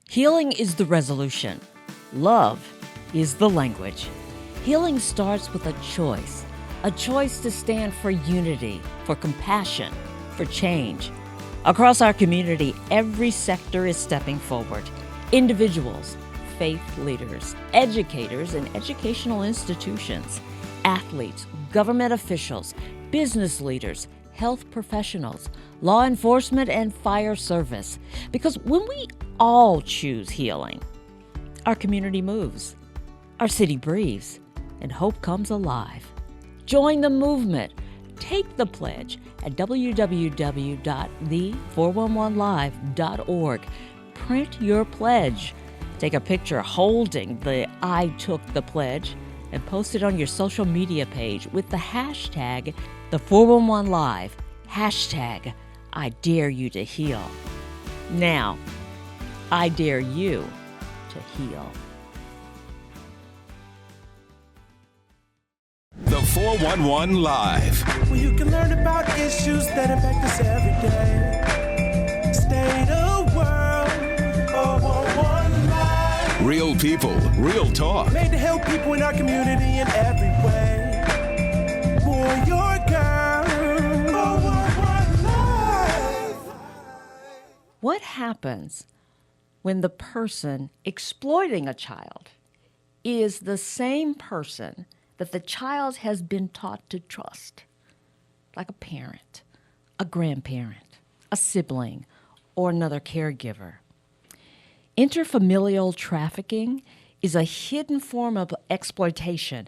Healing is the resolution. Love is the language. Healing starts with a choice to stand for unity, for compassion, for change. Across our community, every sector is stepping forward. Individuals, faith leaders, educators and educational institutions, athletes, government officials, business leaders, health professionals, law enforcement, and fire service. Because when we all choose healing, our community moves, our city breathes, and hope comes alive. Join the movement. Take the pledge at www.the411live.org. Print your pledge. Take a picture holding the I Took the Pledge and post it on your social media page with the hashtag the411live, hashtag I dare you to heal. Now, I dare you to heal. The 411 Live. Where you can learn about issues that impact us every day. State of world, 411 Live. Real people, real talk. Made to help people in our community in every way. Boy, your girl, 411 Live. What happens when the person exploiting a child is the same person that the child has been taught to trust, like a parent, a grandparent, a sibling, or another caregiver? Interfamilial trafficking is a hidden form of exploitation,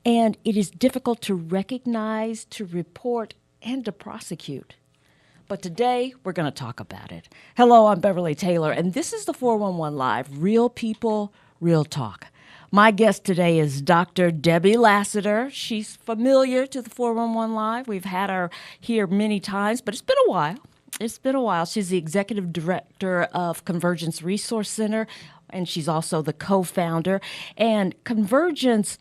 and it is difficult to recognize, to report, and to prosecute. But today, we're going to talk about it. Hello, I'm Beverly Taylor, and this is the 411 Live, Real People, Real Talk. My guest today is Dr. Debbie Lassiter. She's familiar to the 411 Live. We've had her here many times, but it's been a while. She's the executive director of Convergence Resource Center, and she's also the co-founder. And Convergence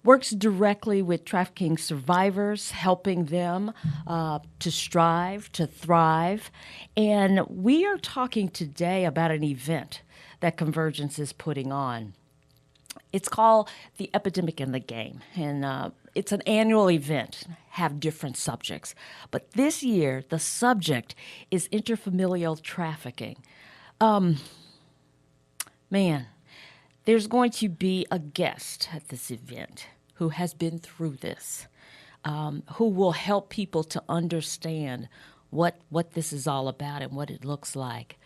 works directly with trafficking survivors, helping them to strive, to thrive. And we are talking today about an event that Convergence is putting on. It's called the Epidemic in the Game, and it's an annual event, have different subjects. But this year, the subject is interfamilial trafficking. There's going to be a guest at this event who has been through this, who will help people to understand what this is all about and what it looks like.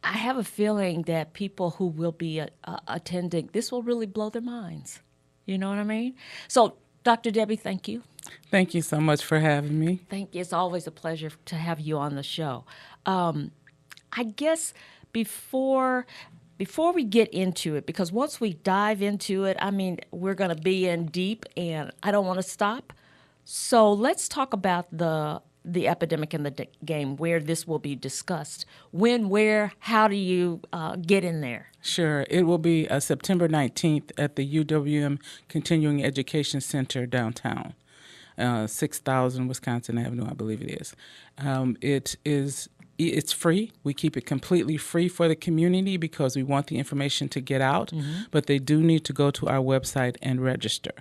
I have a feeling that people who will be attending, this will really blow their minds. You know what I mean? So, Dr. Debbie, thank you. Thank you so much for having me. Thank you. It's always a pleasure to have you on the show. I guess before we get into it, because once we dive into it, we're going to be in deep, and I don't want to stop. So let's talk about the epidemic in the game, where this will be discussed. When, where, how do you get in there? Sure. It will be September 19th at the UWM Continuing Education Center downtown, 6000 Wisconsin Avenue, I believe it is. It's free. We keep it completely free for the community because we want the information to get out, but they do need to go to our website and register.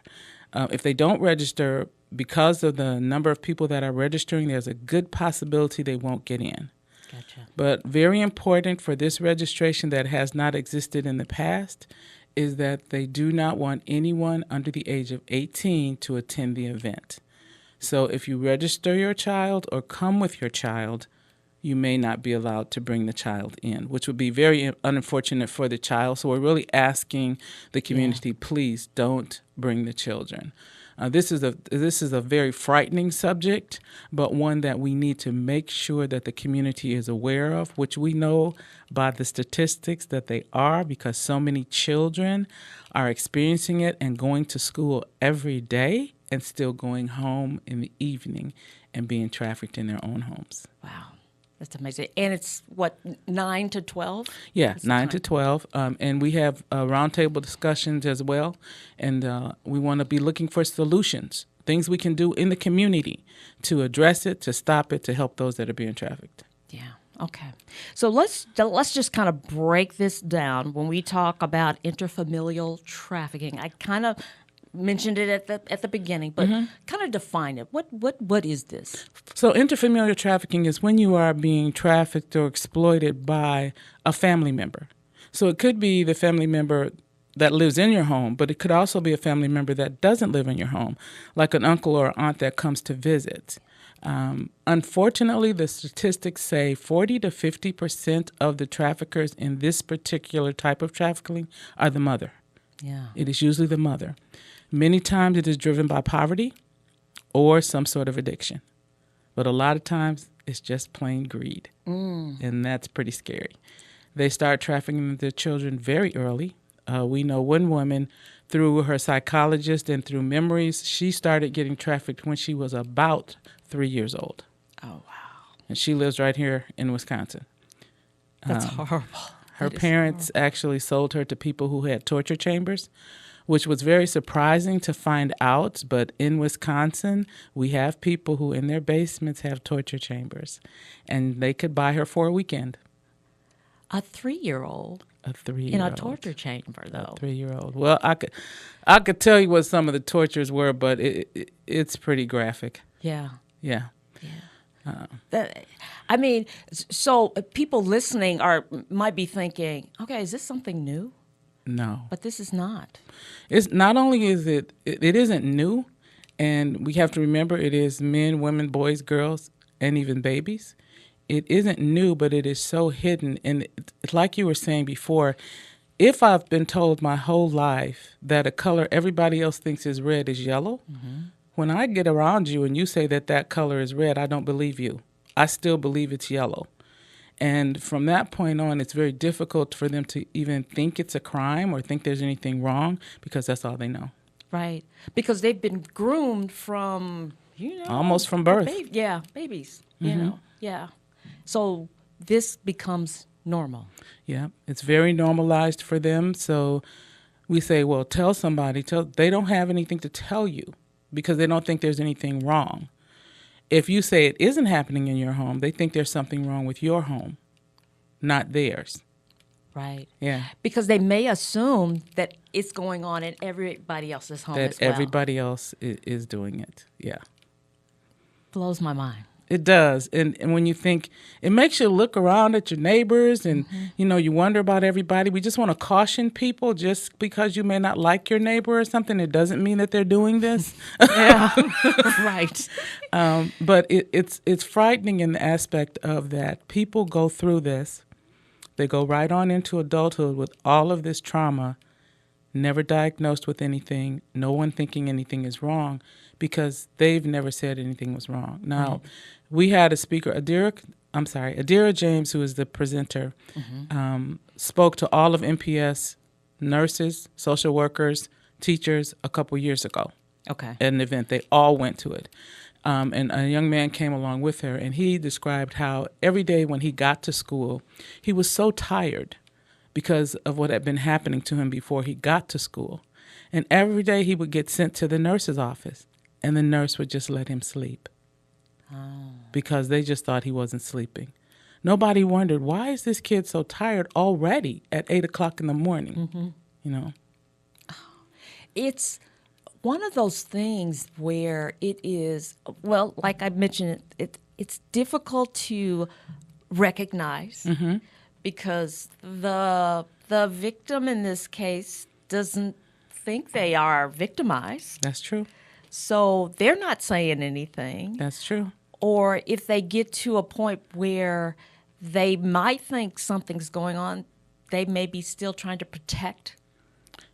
If they don't register, because of the number of people that are registering, there's a good possibility they won't get in. Gotcha. But very important for this registration that has not existed in the past is that they do not want anyone under the age of 18 to attend the event. So if you register your child or come with your child, you may not be allowed to bring the child in, which would be very unfortunate for the child. So we're really asking the community, please don't bring the children. This is a very frightening subject, but one that we need to make sure that the community is aware of, which we know by the statistics that they are, because so many children are experiencing it and going to school every day and still going home in the evening and being trafficked in their own homes. Wow. That's amazing. And it's, 9 to 12? Yeah, 9 to 12. And we have roundtable discussions as well. And we want to be looking for solutions, things we can do in the community to address it, to stop it, to help those that are being trafficked. Yeah. Okay. So let's just kind of break this down. When we talk about interfamilial trafficking, I kind of mentioned it at the beginning, but kind of define it. What is this? So interfamilial trafficking is when you are being trafficked or exploited by a family member. So it could be the family member that lives in your home, but it could also be a family member that doesn't live in your home, like an uncle or aunt that comes to visit. Unfortunately, the statistics say 40 to 50% of the traffickers in this particular type of trafficking are the mother. Yeah. It is usually the mother. Many times it is driven by poverty or some sort of addiction. But a lot of times it's just plain greed. And that's pretty scary. They start trafficking their children very early. We know one woman, through her psychologist and through memories, she started getting trafficked when she was about 3 years old. Oh, wow. And she lives right here in Wisconsin. That's horrible. Her That is parents actually sold her to people who had torture chambers, which was very surprising to find out. But in Wisconsin, we have people who in their basements have torture chambers. And they could buy her for a weekend. A 3-year-old A 3-year-old. in a torture chamber, though. A 3-year-old. Well, I could tell you what some of the tortures were, but it's pretty graphic. Yeah. Yeah. I mean, so people listening might be thinking, okay, is this something new? No. But this is not. It's not only is it isn't new, and we have to remember it is men, women, boys, girls, and even babies. It isn't new, but it is so hidden. And like you were saying before, if I've been told my whole life that a color everybody else thinks is red is yellow, when I get around you and you say that color is red, I don't believe you. I still believe it's yellow. And from that point on, it's very difficult for them to even think it's a crime or think there's anything wrong because that's all they know. Right. Because they've been groomed from, almost from birth. Babies, you know. Yeah. So this becomes normal. Yeah, it's very normalized for them. So we say, well, tell somebody. They don't have anything to tell you because they don't think there's anything wrong. If you say it isn't happening in your home, they think there's something wrong with your home, not theirs. Right. Yeah. Because they may assume that it's going on in everybody else's home as That well. everybody else is doing it. Yeah. Blows my mind. It does. And when you think, it makes you look around at your neighbors and, you wonder about everybody. We just want to caution people just because you may not like your neighbor or something, it doesn't mean that they're doing this. Yeah. Right. But it's frightening in the aspect of that people go through this. They go right on into adulthood with all of this trauma, never diagnosed with anything, no one thinking anything is wrong because they've never said anything was wrong. Now, we had a speaker, Adira James, who is the presenter, spoke to all of MPS nurses, social workers, teachers a couple years ago. Okay. At an event. They all went to it. And a young man came along with her, and he described how every day when he got to school, he was so tired because of what had been happening to him before he got to school. And every day he would get sent to the nurse's office, and the nurse would just let him sleep because they just thought he wasn't sleeping. Nobody wondered, why is this kid so tired already at 8 o'clock in the morning? It's one of those things where it is, well, like I mentioned, it's difficult to recognize because the victim in this case doesn't think they are victimized. That's true. So they're not saying anything. That's true. Or if they get to a point where they might think something's going on, they may be still trying to protect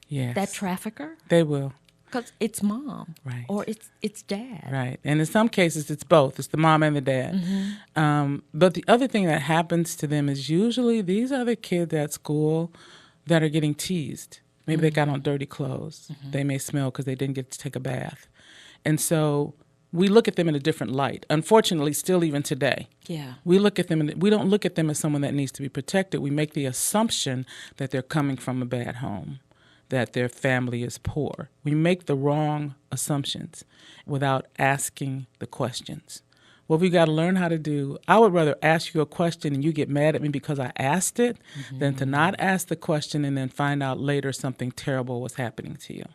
that trafficker. They will. Because it's mom, right, or it's dad, right, and in some cases it's both. It's the mom and the dad. But the other thing that happens to them is usually these are the kids at school that are getting teased. Maybe they got on dirty clothes. They may smell because they didn't get to take a bath, and so we look at them in a different light. Unfortunately, still even today, we look at them and we don't look at them as someone that needs to be protected. We make the assumption that they're coming from a bad home, that their family is poor. We make the wrong assumptions without asking the questions. what we got to learn how to do, I would rather ask you a question and you get mad at me because I asked it than to not ask the question and then find out later something terrible was happening to you.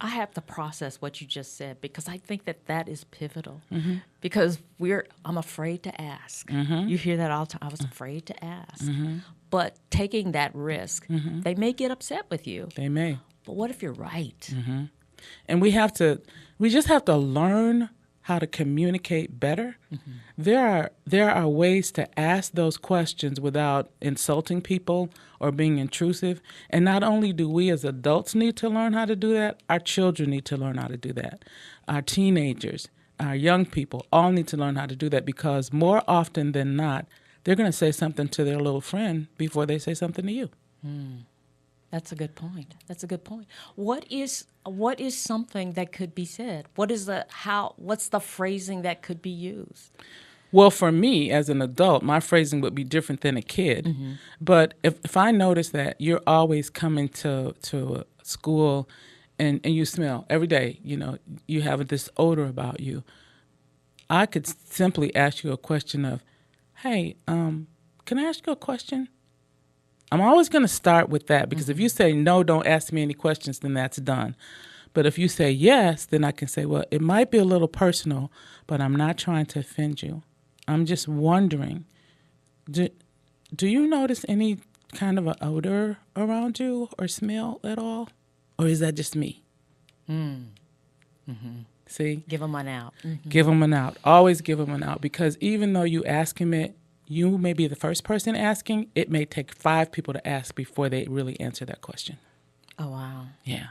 I have to process what you just said because I think that is pivotal. Because I'm afraid to ask. You hear that all the time. I was afraid to ask. But taking that risk, they may get upset with you. They may. But what if you're right? And we just have to learn how to communicate better. There are ways to ask those questions without insulting people or being intrusive. And not only do we as adults need to learn how to do that, our children need to learn how to do that. Our teenagers, our young people all need to learn how to do that, because more often than not, they're going to say something to their little friend before they say something to you. That's a good point. What is something that could be said? What's the phrasing that could be used? Well, for me as an adult, my phrasing would be different than a kid. But if I notice that you're always coming to school and you smell every day, you have this odor about you, I could simply ask you a question of, hey, can I ask you a question? I'm always going to start with that, because if you say, no, don't ask me any questions, then that's done. But if you say yes, then I can say, well, it might be a little personal, but I'm not trying to offend you. I'm just wondering, do you notice any kind of an odor around you or smell at all? Or is that just me? See? Give them an out. Give them an out. Always give them an out, because even though you ask him it, you may be the first person asking. It may take 5 people to ask before they really answer that question. Oh, wow. Yeah.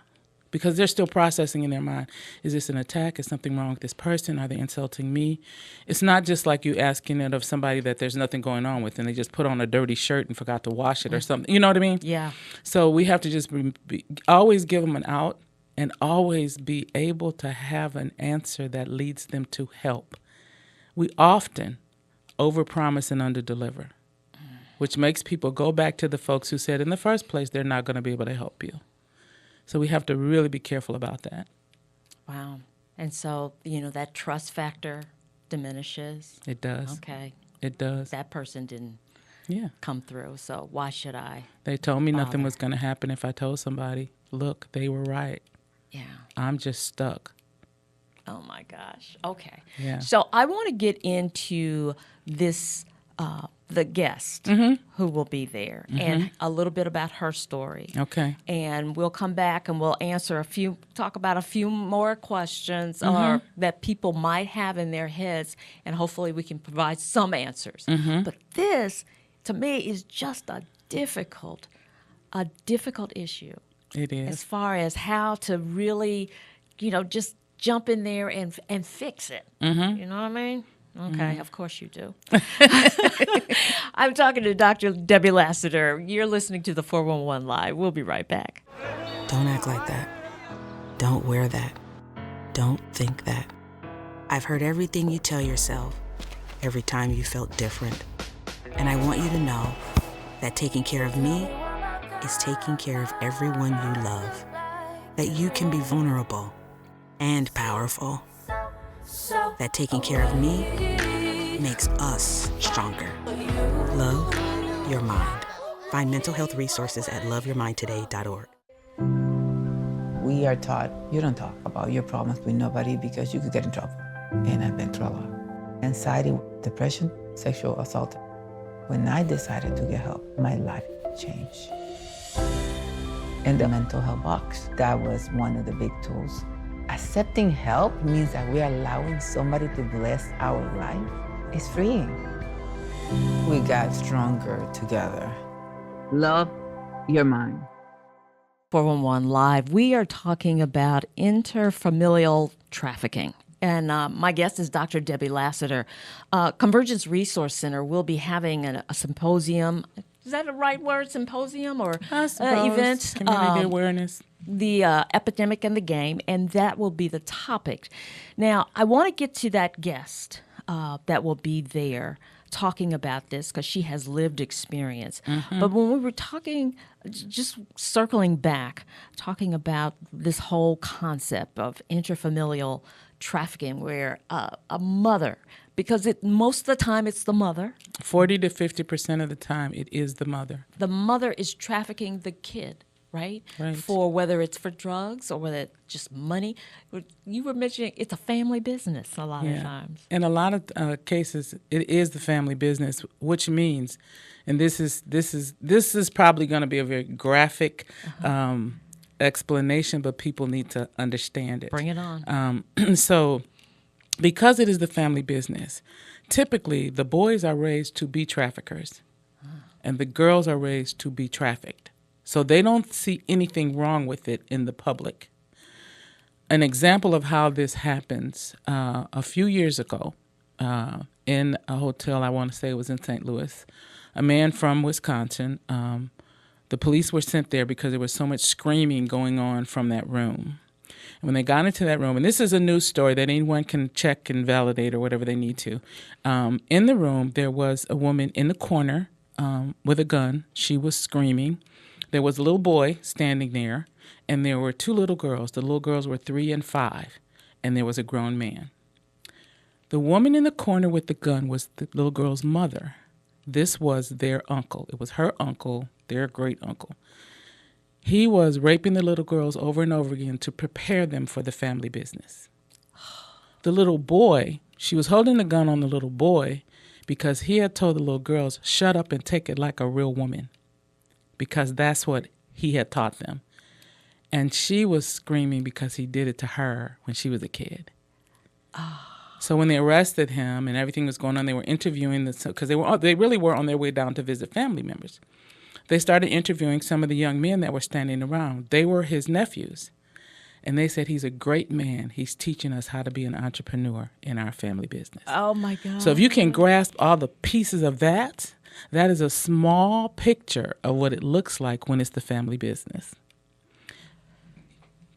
Because they're still processing in their mind. Is this an attack? Is something wrong with this person? Are they insulting me? It's not just like you asking it of somebody that there's nothing going on with and they just put on a dirty shirt and forgot to wash it or something. You know what I mean? Yeah. So we have to just always give them an out and always be able to have an answer that leads them to help. We often overpromise and underdeliver, which makes people go back to the folks who said in the first place they're not going to be able to help you. So we have to really be careful about that. Wow. And so, that trust factor diminishes. It does. Okay. It does. That person didn't come through, so why should I? They told me nothing bother? was going to happen if I told somebody, look, they were right. Yeah. I'm just stuck. Oh, my gosh. Okay. Yeah. So I want to get into this, the guest who will be there, and a little bit about her story. Okay. And we'll come back and we'll talk about a few more questions or that people might have in their heads, and hopefully we can provide some answers. But this, to me, is just a difficult issue. It is. As far as how to really, just jump in there and fix it. You know what I mean? Okay, of course you do. I'm talking to Dr. Debbie Lassiter. You're listening to the 411 Live. We'll be right back. Don't act like that. Don't wear that. Don't think that. I've heard everything you tell yourself every time you felt different. And I want you to know that taking care of me is taking care of everyone you love. That you can be vulnerable and powerful. That taking care of me makes us stronger. Love your mind. Find mental health resources at loveyourmindtoday.org. We are taught you don't talk about your problems with nobody because you could get in trouble. And I've been through a lot. Anxiety, depression, sexual assault. When I decided to get help, my life changed. And the mental health box, that was one of the big tools. Accepting help means that we're allowing somebody to bless our life. It's freeing. We got stronger together. Love your mind. 411 Live. We are talking about interfamilial trafficking. And my guest is Dr. Debbie Lassiter. Convergence Resource Center will be having a symposium. Is that a right word, symposium or event? Community awareness. The epidemic and the game, and that will be the topic. Now, I want to get to that guest that will be there talking about this because she has lived experience. But when we were talking, just circling back, talking about this whole concept of interfamilial trafficking where a mother because most of the time it's the mother. 40 to 50% of the time, it is the mother. The mother is trafficking the kid, right? Right. For whether it's for drugs or whether it's just money. You were mentioning it's a family business a lot of times. In a lot of cases, it is the family business, which means, and this is probably going to be a very graphic explanation, but people need to understand it. Bring it on. So, because it is the family business, typically the boys are raised to be traffickers, and the girls are raised to be trafficked. So they don't see anything wrong with it in the public. An example of how this happens, a few years ago, in a hotel, I want to say it was in St. Louis, a man from Wisconsin, the police were sent there because there was so much screaming going on from that room. And when they got into that room, and this is a news story that anyone can check and validate or whatever they need to, in the room there was a woman in the corner with a gun. She was screaming. There was a little boy standing there, and there were two little girls. The little girls were 3 and 5, and there was a grown man. The woman in the corner with the gun was the little girl's mother. This was their uncle. It was her uncle, their great uncle. He was raping the little girls over and over again to prepare them for the family business. The little boy, she was holding the gun on the little boy because he had told the little girls, shut up and take it like a real woman, because that's what he had taught them. And she was screaming because he did it to her when she was a kid. So when they arrested him and everything was going on, they were interviewing because they really were on their way down to visit family members. They started interviewing some of the young men that were standing around. They were his nephews. And they said, he's a great man. He's teaching us how to be an entrepreneur in our family business. Oh, my God. So if you can grasp all the pieces of that, that is a small picture of what it looks like when it's the family business.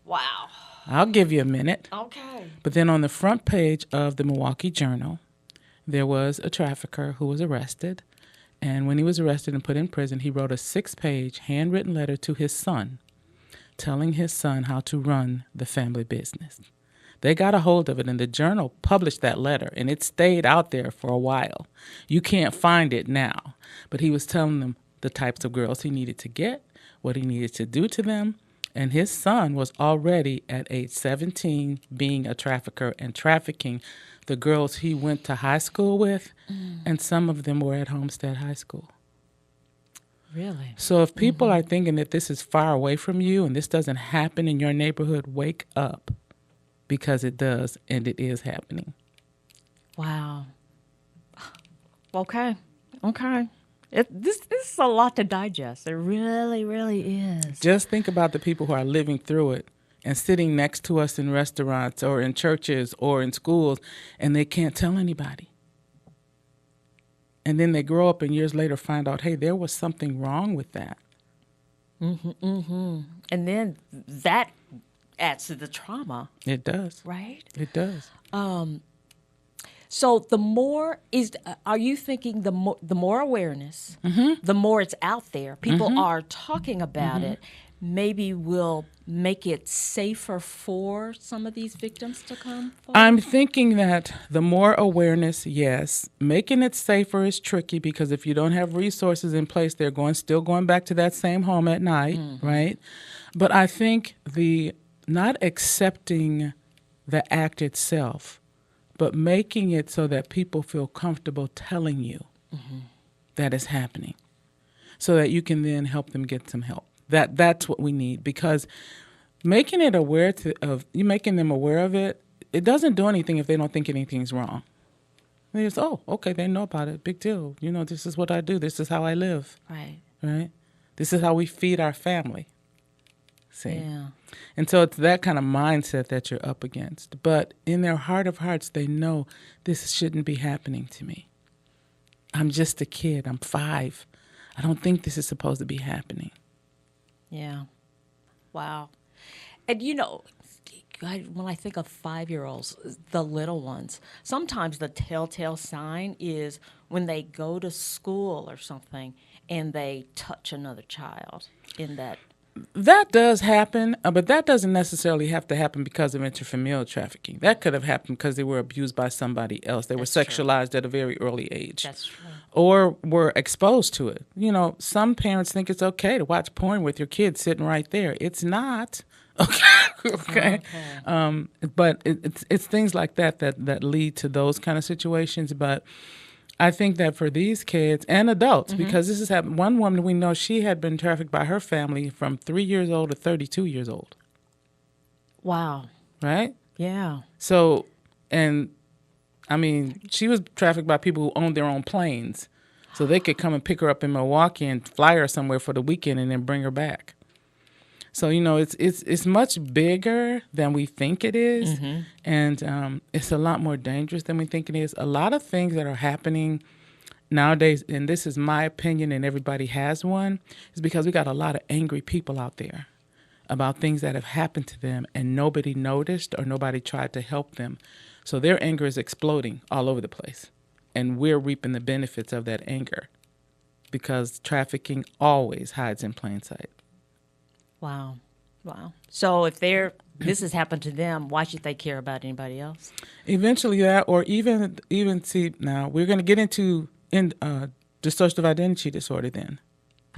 Wow. I'll give you a minute. Okay. But then on the front page of the Milwaukee Journal, there was a trafficker who was arrested. And when he was arrested and put in prison, he wrote a 6-page handwritten letter to his son, telling his son how to run the family business. They got a hold of it, and the Journal published that letter, and it stayed out there for a while. You can't find it now. But he was telling them the types of girls he needed to get, what he needed to do to them, and his son was already at age 17 being a trafficker and trafficking the girls he went to high school with, and some of them were at Homestead High School. Really? So if people are thinking that this is far away from you and this doesn't happen in your neighborhood, wake up, because it does, and it is happening. Wow. Okay. This is a lot to digest. It really, really is. Just think about the people who are living through it and sitting next to us in restaurants or in churches or in schools, and they can't tell anybody. And then they grow up and years later find out, hey, there was something wrong with that. And then that adds to the trauma. It does. Right? It does. So the more are you thinking the more awareness, the more it's out there, people are talking about it, maybe will make it safer for some of these victims to come forward? I'm thinking that the more awareness, yes. Making it safer is tricky because if you don't have resources in place, they're still going back to that same home at night, right? But I think the not accepting the act itself, but making it so that people feel comfortable telling you that it's happening so that you can then help them get some help. That's what we need, because making them aware of it, it doesn't do anything if they don't think anything's wrong. They just, okay, they know about it, big deal. This is what I do. This is how I live. Right? This is how we feed our family. See? Yeah. And so it's that kind of mindset that you're up against. But in their heart of hearts, they know this shouldn't be happening to me. I'm just a kid. I'm 5. I don't think this is supposed to be happening. Yeah. Wow. And when I think of 5-year-olds, the little ones, sometimes the telltale sign is when they go to school or something and they touch another child in that That does happen, but that doesn't necessarily have to happen because of interfamilial trafficking. That could have happened because they were abused by somebody else. They were sexualized at a very early age. That's true. Or were exposed to it. You know, some parents think it's okay to watch porn with your kids sitting right there. It's not. Okay. But it's things like that lead to those kind of situations. But I think that for these kids and adults, because this has happened, one woman we know, she had been trafficked by her family from 3 years old to 32 years old. Wow. Right? Yeah. So, and I mean, she was trafficked by people who owned their own planes. So they could come and pick her up in Milwaukee and fly her somewhere for the weekend and then bring her back. So, you know, it's much bigger than we think it is, and it's a lot more dangerous than we think it is. A lot of things that are happening nowadays, and this is my opinion and everybody has one, is because we got a lot of angry people out there about things that have happened to them and nobody noticed or nobody tried to help them. So their anger is exploding all over the place, and we're reaping the benefits of that anger because trafficking always hides in plain sight. Wow. Wow. So if this has happened to them, why should they care about anybody else? Eventually that, or even see, now we're going to get into dissociative identity disorder then,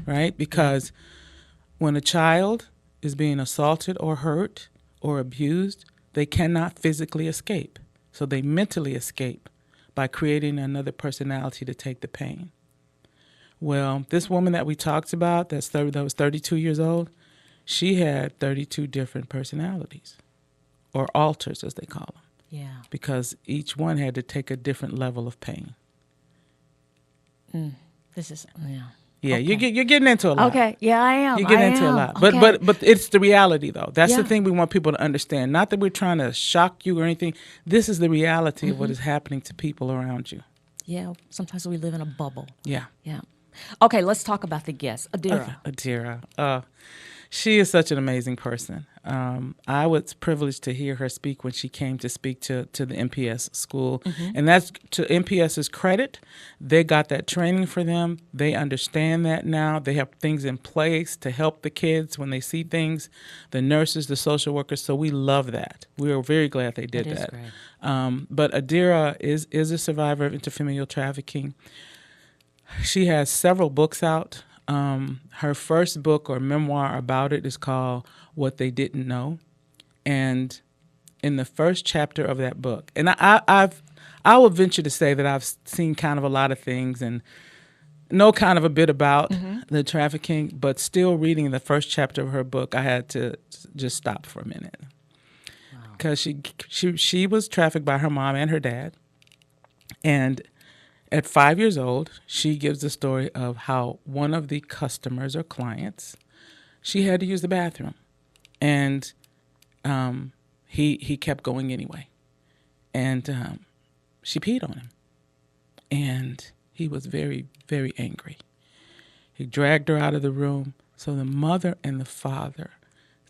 right? Because when a child is being assaulted or hurt or abused, they cannot physically escape. So they mentally escape by creating another personality to take the pain. Well, this woman that we talked about that was 32 years old, she had 32 different personalities, or alters as they call them. Yeah. Because each one had to take a different level of pain. This is, yeah. Yeah, Okay. you're getting into a lot. Okay. Yeah, I am. You're getting into a lot. Okay. But it's the reality, though. That's the Yeah. thing we want people to understand. Not that we're trying to shock you or anything. This is the reality of what is happening to people around you. Yeah. Sometimes we live in a bubble. Yeah. Yeah. Okay, let's talk about the guest, Adira. Adira. She is such an amazing person. I was privileged to hear her speak when she came to speak to the MPS school. And that's to MPS's credit. They got that training for them. They understand that now. They have things in place to help the kids when they see things, the nurses, the social workers. So we love that. We are very glad they did that. Great. But Adira is a survivor of interfamilial trafficking. She has several books out. Her first book or memoir about it is called What They Didn't Know. And in the first chapter of that book, and I will venture to say that I've seen kind of a lot of things and know kind of a bit about the trafficking, but still reading the first chapter of her book, I had to just stop for a minute. Because she was trafficked by her mom and her dad. And at 5 years old, she gives the story of how one of the customers or clients, she had to use the bathroom. And he kept going anyway. And she peed on him. And he was very, very angry. He dragged her out of the room. So the mother and the father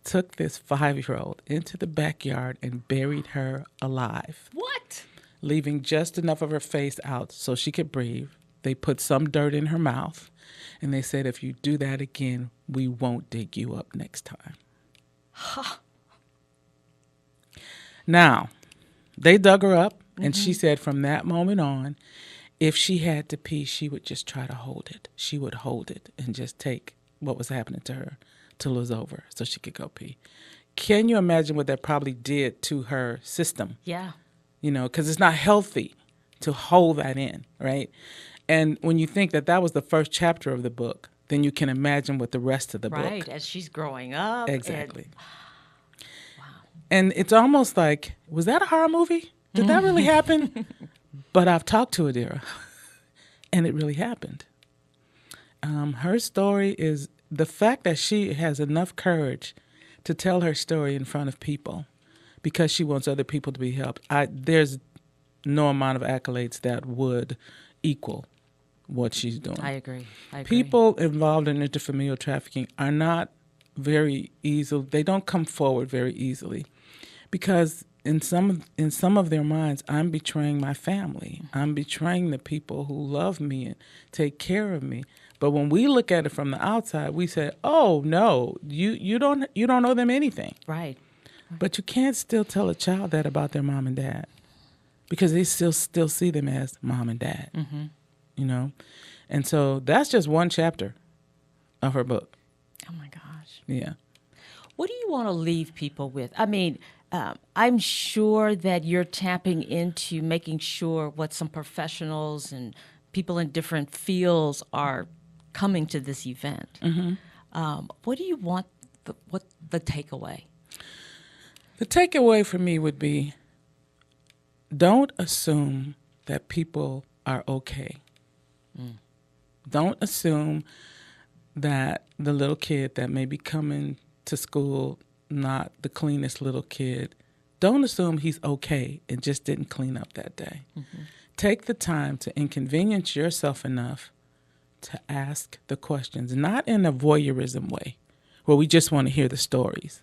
took this 5-year-old into the backyard and buried her alive. What? Leaving just enough of her face out so she could breathe. They put some dirt in her mouth, and they said, if you do that again, we won't dig you up next time. Now, they dug her up, and she said from that moment on, if she had to pee, she would just try to hold it. She would hold it and just take what was happening to her till it was over so she could go pee. Can you imagine what that probably did to her system? Yeah. You know, because it's not healthy to hold that in, right? And when you think that was the first chapter of the book, then you can imagine what the rest of the book. Right, as she's growing up. Exactly. Wow. And it's almost like, was that a horror movie? Did that really happen? But I've talked to Adira, and it really happened. Her story is the fact that she has enough courage to tell her story in front of people because she wants other people to be helped. There's no amount of accolades that would equal what she's doing. I agree. People involved in interfamilial trafficking are not very easy. They don't come forward very easily because in some of their minds, I'm betraying my family. I'm betraying the people who love me and take care of me. But when we look at it from the outside, we say, "Oh no, you don't owe them anything." Right. But you can't still tell a child that about their mom and dad, because they still see them as mom and dad. You know, and so that's just one chapter of her book. Oh my gosh. Yeah. What do you want to leave people with? I mean, I'm sure that you're tapping into making sure what some professionals and people in different fields are coming to this event. What do you want? What the takeaway? The takeaway for me would be, don't assume that people are okay. Don't assume that the little kid that may be coming to school, not the cleanest little kid, don't assume he's okay and just didn't clean up that day. Take the time to inconvenience yourself enough to ask the questions, not in a voyeurism way where we just want to hear the stories,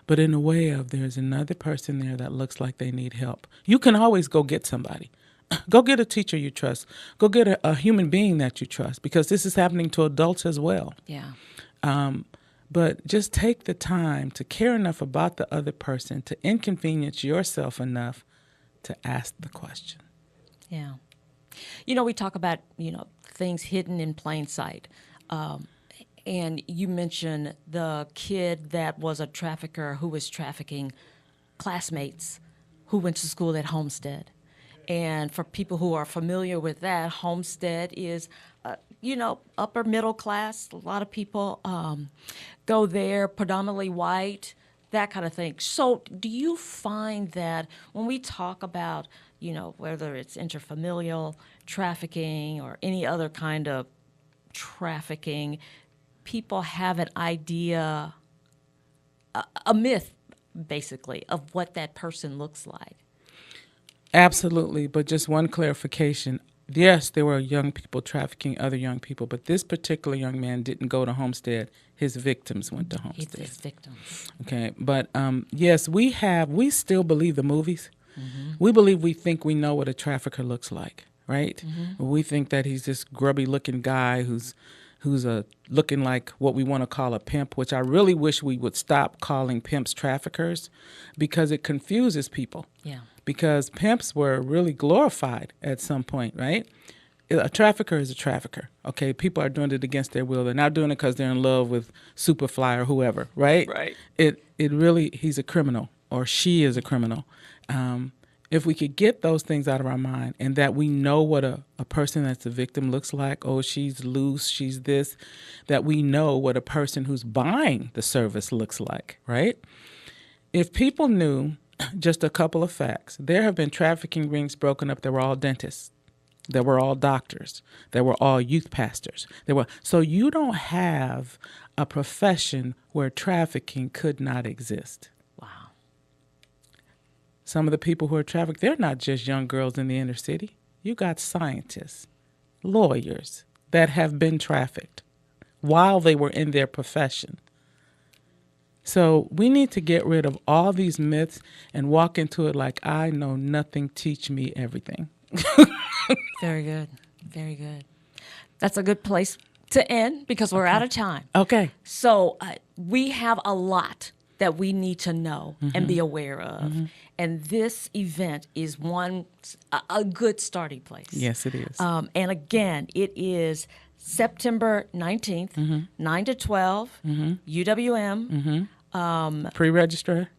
but in a way of there's another person there that looks like they need help. You can always go get somebody. Go get a teacher you trust. Go get a human being that you trust, because this is happening to adults as well. Yeah. But just take the time to care enough about the other person to inconvenience yourself enough to ask the question. Yeah. You know, we talk about, things hidden in plain sight. And you mentioned the kid that was a trafficker who was trafficking classmates who went to school at Homestead. And for people who are familiar with that, Homestead is, upper middle class. A lot of people go there, predominantly white, that kind of thing. So do you find that when we talk about, whether it's interfamilial trafficking or any other kind of trafficking, people have an idea, a myth, basically, of what that person looks like? Absolutely, but just one clarification. Yes, there were young people trafficking other young people, but this particular young man didn't go to Homestead. His victims went to Homestead. His victims. Okay, but yes, we still believe the movies. We think we know what a trafficker looks like, right? We think that he's this grubby-looking guy who's looking like what we want to call a pimp, which I really wish we would stop calling pimps traffickers, because it confuses people. Yeah. Because pimps were really glorified at some point, right? A trafficker is a trafficker, okay? People are doing it against their will. They're not doing it because they're in love with Superfly or whoever, right? Right. It really, he's a criminal, or she is a criminal. If we could get those things out of our mind, and that we know what a person that's a victim looks like, oh, she's loose, she's this, that we know what a person who's buying the service looks like, right? If people knew just a couple of facts, there have been trafficking rings broken up that were all dentists, that were all doctors, that were all youth pastors. So you don't have a profession where trafficking could not exist. Wow. Some of the people who are trafficked, they're not just young girls in the inner city. You got scientists, lawyers that have been trafficked while they were in their profession. So we need to get rid of all these myths and walk into it like, I know nothing, teach me everything. Very good. Very good. That's a good place to end, because we're out of time. Okay. So we have a lot that we need to know and be aware of. And this event is a good starting place. Yes, it is. And again, it is September 19th, 9 to 12, UWM. Pre-register?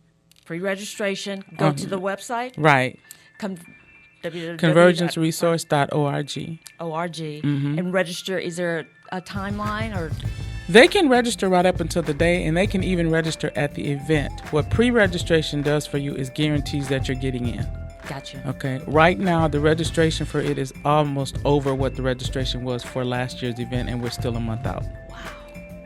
Pre-registration. Go to the website. Right. Convergenceresource.org. .org. And register. Is there a timeline or? They can register right up until the day, and they can even register at the event. What pre-registration does for you is guarantees that you're getting in. Gotcha. Okay. Right now, the registration for it is almost over what the registration was for last year's event, and we're still a month out. Wow.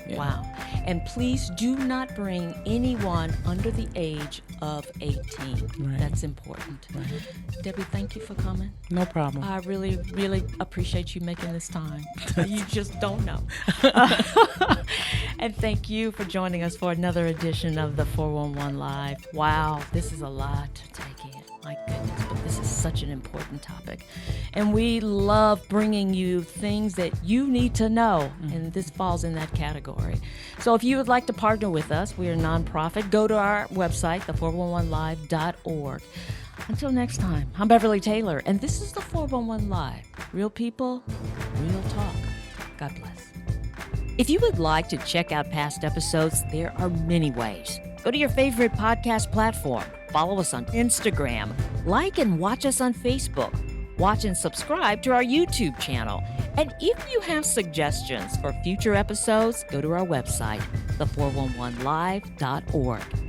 Yeah. Wow. And please do not bring anyone under the age of 18. Right. That's important. Right. Debbie, thank you for coming. No problem. I really, really appreciate you making this time. You just don't know. And thank you for joining us for another edition of the 411 Live. Wow, this is a lot to take in. My goodness, but this is such an important topic. And we love bringing you things that you need to know, and this falls in that category. So if you would like to partner with us, we are a nonprofit. Go to our website, the411live.org. Until next time, I'm Beverly Taylor, and this is the 411 Live. Real people, real talk. God bless. If you would like to check out past episodes, there are many ways. Go to your favorite podcast platform. Follow us on Instagram. Like and watch us on Facebook. Watch and subscribe to our YouTube channel. And if you have suggestions for future episodes, go to our website, the411live.org.